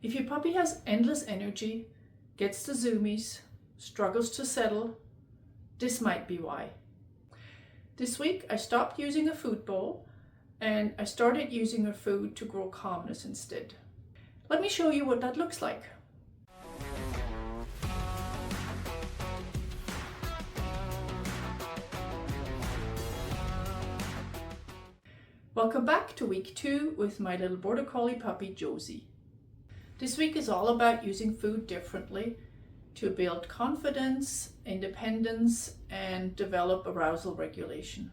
If your puppy has endless energy, gets the zoomies, struggles to settle, this might be why. This week I stopped using a food bowl and I started using her food to grow calmness instead. Let me show you what that looks like. Welcome back to week 2 with my little border collie puppy Josie. This week is all about using food differently to build confidence, independence, and develop arousal regulation.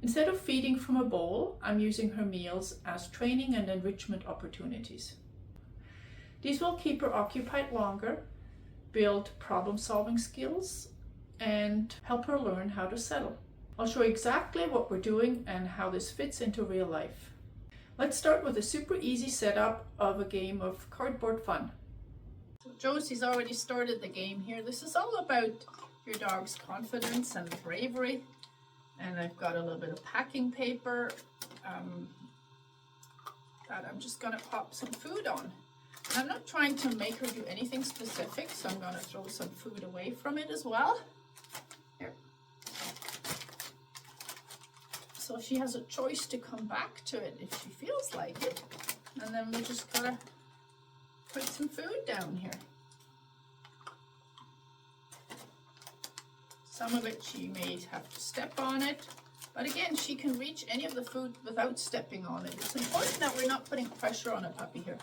Instead of feeding from a bowl, I'm using her meals as training and enrichment opportunities. These will keep her occupied longer, build problem-solving skills, and help her learn how to settle. I'll show you exactly what we're doing and how this fits into real life. Let's start with a super easy setup of a game of cardboard fun. So Josie's already started the game here. This is all about your dog's confidence and bravery. And I've got a little bit of packing paper that I'm just gonna pop some food on. And I'm not trying to make her do anything specific, so I'm gonna throw some food away from it as well. Here. So she has a choice to come back to it if she feels like it. And then we just gotta put some food down here. Some of it she may have to step on it, but again, she can reach any of the food without stepping on it. It's important that we're not putting pressure on a puppy here.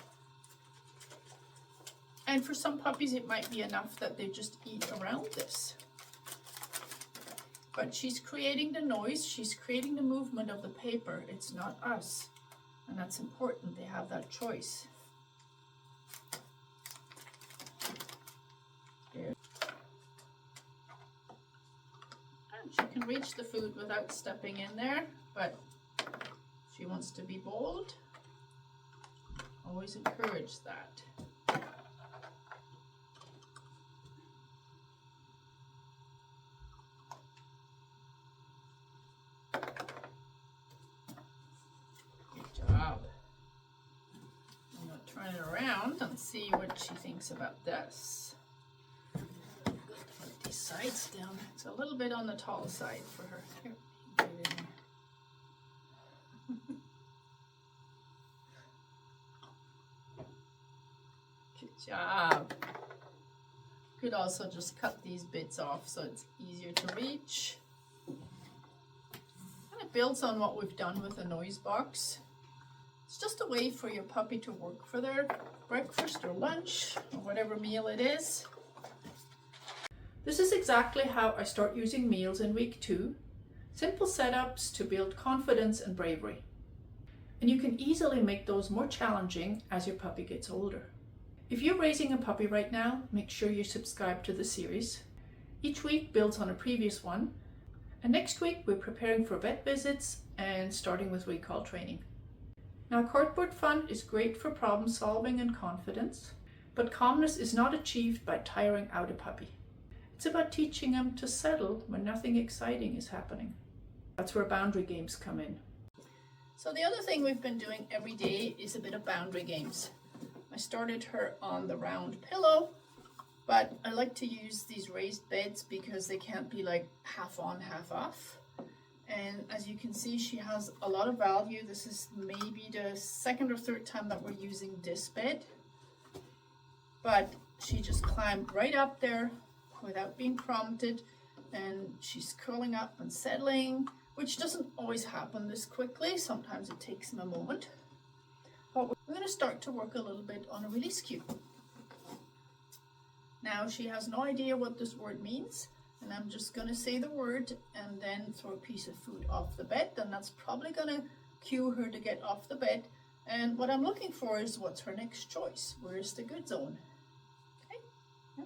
And for some puppies, it might be enough that they just eat around this. But she's creating the noise, she's creating the movement of the paper. It's not us. And that's important, they have that choice. There. And she can reach the food without stepping in there, but she wants to be bold. Always encourage that. I'm going to turn it around and see what she thinks about this. Put these sides down. It's a little bit on the tall side for her. Here, get it in there. Good job. Could also just cut these bits off so it's easier to reach. And it builds on what we've done with the noise box. It's just a way for your puppy to work for their breakfast or lunch or whatever meal it is. This is exactly how I start using meals in week 2. Simple setups to build confidence and bravery. And you can easily make those more challenging as your puppy gets older. If you're raising a puppy right now, make sure you subscribe to the series. Each week builds on a previous one. And next week we're preparing for vet visits and starting with recall training. Now, cardboard fun is great for problem solving and confidence, but calmness is not achieved by tiring out a puppy. It's about teaching them to settle when nothing exciting is happening. That's where boundary games come in. So the other thing we've been doing every day is a bit of boundary games. I started her on the round pillow, but I like to use these raised beds because they can't be like half on, half off. And as you can see, she has a lot of value. This is maybe the second or third time that we're using this bed. But she just climbed right up there without being prompted. And she's curling up and settling, which doesn't always happen this quickly. Sometimes it takes them a moment. But we're going to start to work a little bit on a release cue. Now she has no idea what this word means. And I'm just going to say the word and then throw a piece of food off the bed. And that's probably going to cue her to get off the bed. And what I'm looking for is what's her next choice. Where's the good zone? Okay. Yeah.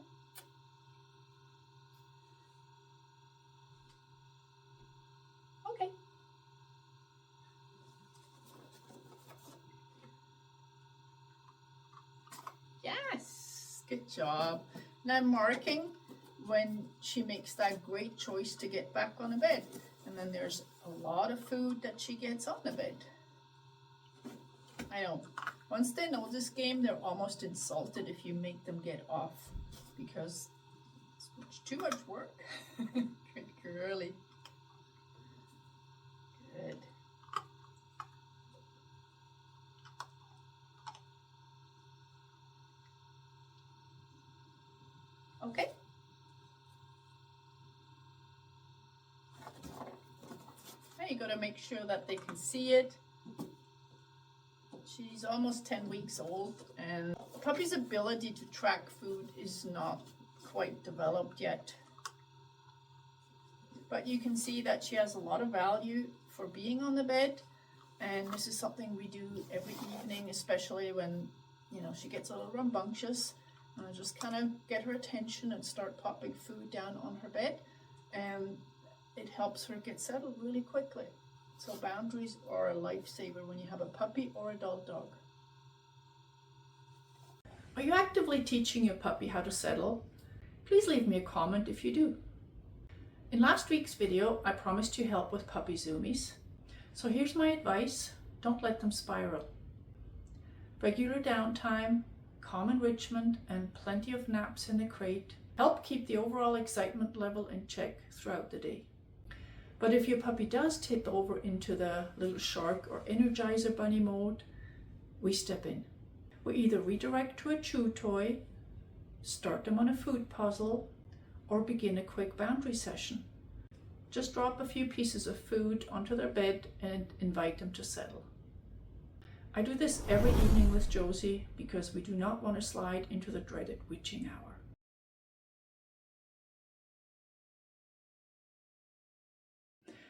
Okay. Yes. Good job. Now marking when she makes that great choice to get back on the bed. And then there's a lot of food that she gets on the bed. I know, Once they know this game, they're almost insulted if you make them get off because it's too much work. Good girly. Good. Okay. Now you got to make sure that they can see it. She's almost 10 weeks old, and a puppy's ability to track food is not quite developed yet. But you can see that she has a lot of value for being on the bed, and this is something we do every evening, especially when, you know, she gets a little rambunctious. And I just kind of get her attention and start popping food down on her bed, and it helps her get settled really quickly. So boundaries are a lifesaver when you have a puppy or adult dog. Are you actively teaching your puppy how to settle? Please leave me a comment if you do. In last week's video, I promised you help with puppy zoomies. So here's my advice: don't let them spiral. Regular downtime, calm enrichment, and plenty of naps in the crate help keep the overall excitement level in check throughout the day. But if your puppy does tip over into the little shark or energizer bunny mode, we step in. We either redirect to a chew toy, start them on a food puzzle, or begin a quick boundary session. Just drop a few pieces of food onto their bed and invite them to settle. I do this every evening with Josie because we do not want to slide into the dreaded witching hour.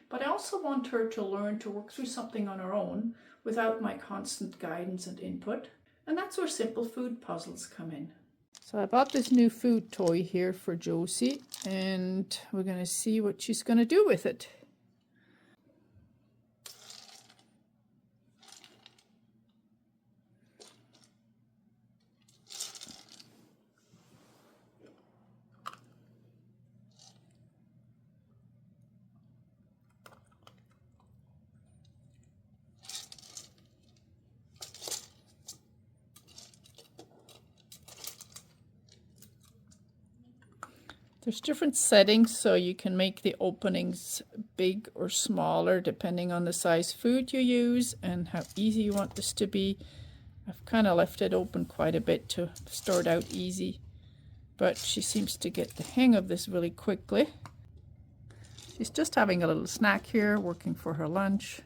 But I also want her to learn to work through something on her own without my constant guidance and input, and that's where simple food puzzles come in. So I bought this new food toy here for Josie, and we're going to see what she's going to do with it. There's different settings, so you can make the openings big or smaller depending on the size food you use and how easy you want this to be. I've kind of left it open quite a bit to start out easy, but she seems to get the hang of this really quickly. She's just having a little snack here, working for her lunch.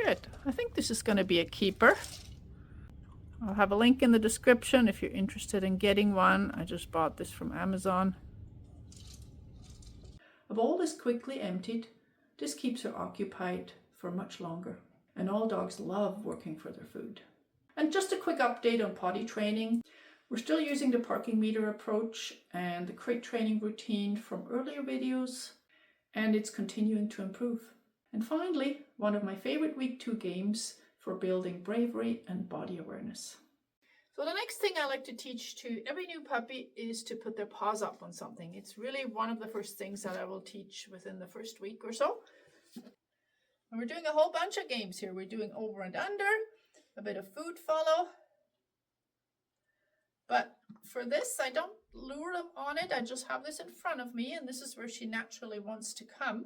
Good. I think this is going to be a keeper. I'll have a link in the description if you're interested in getting one. I just bought this from Amazon. A bowl is quickly emptied. This keeps her occupied for much longer. And all dogs love working for their food. And just a quick update on potty training. We're still using the parking meter approach and the crate training routine from earlier videos, and it's continuing to improve. And finally, one of my favorite week 2 games for building bravery and body awareness. So the next thing I like to teach to every new puppy is to put their paws up on something. It's really one of the first things that I will teach within the first week or so. And we're doing a whole bunch of games here. We're doing over and under, a bit of food follow. But for this, I don't lure them on it. I just have this in front of me, and this is where she naturally wants to come,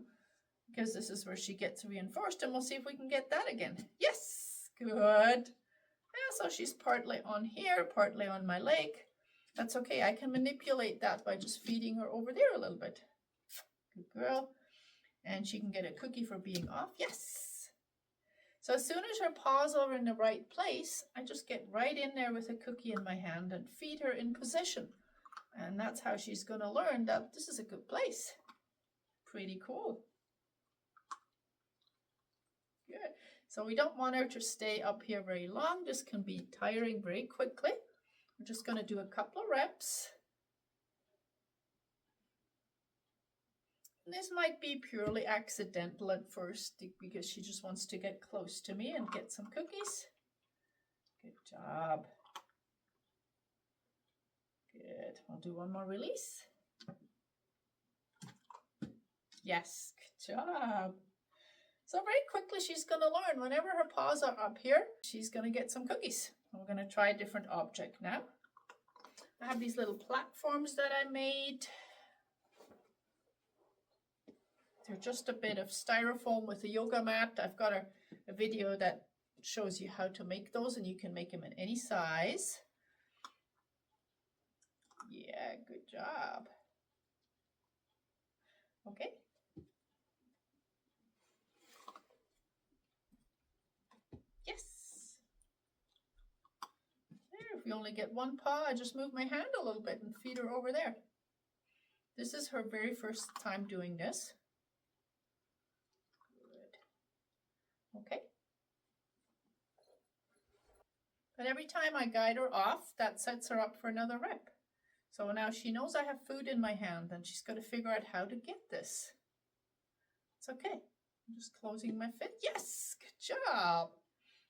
because this is where she gets reinforced, and we'll see if we can get that again. Yes, good. Yeah, so she's partly on here, partly on my leg. That's okay. I can manipulate that by just feeding her over there a little bit. Good girl. And she can get a cookie for being off. Yes. So as soon as her paws are in the right place, I just get right in there with a cookie in my hand and feed her in position. And that's how she's going to learn that this is a good place. Pretty cool. Good. So we don't want her to stay up here very long. This can be tiring very quickly. We're just going to do a couple of reps. This might be purely accidental at first because she just wants to get close to me and get some cookies. Good job. Good. I'll do one more release. Yes, good job. So very quickly she's going to learn. Whenever her paws are up here, she's going to get some cookies. We're going to try a different object now. I have these little platforms that I made. They're just a bit of styrofoam with a yoga mat. I've got a video that shows you how to make those, and you can make them in any size. Yeah, good job. Okay. Yes. There, if we only get one paw, I just move my hand a little bit and feed her over there. This is her very first time doing this. Good. Okay. But every time I guide her off, that sets her up for another rep. So now she knows I have food in my hand and she's got to figure out how to get this. It's okay. I'm just closing my fist. Yes, good job.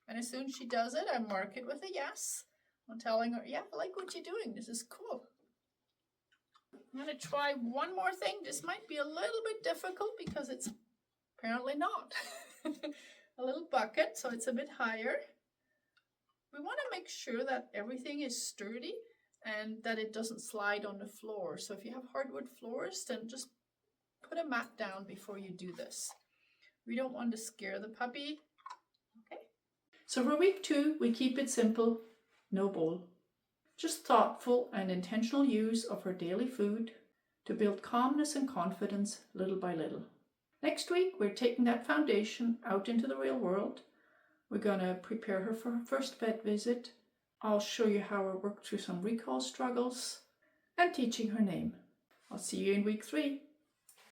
And as soon as she does it, I mark it with a yes. I'm telling her, yeah, I like what you're doing. This is cool. I'm going to try one more thing. This might be a little bit difficult because it's apparently not. A little bucket, so it's a bit higher. We want to make sure that everything is sturdy and that it doesn't slide on the floor. So if you have hardwood floors, then just put a mat down before you do this. We don't want to scare the puppy. Okay. So for week 2, we keep it simple, no bowl. Just thoughtful and intentional use of her daily food to build calmness and confidence little by little. Next week, we're taking that foundation out into the real world. We're going to prepare her for her first vet visit. I'll show you how I work through some recall struggles and teaching her name. I'll see you in week 3.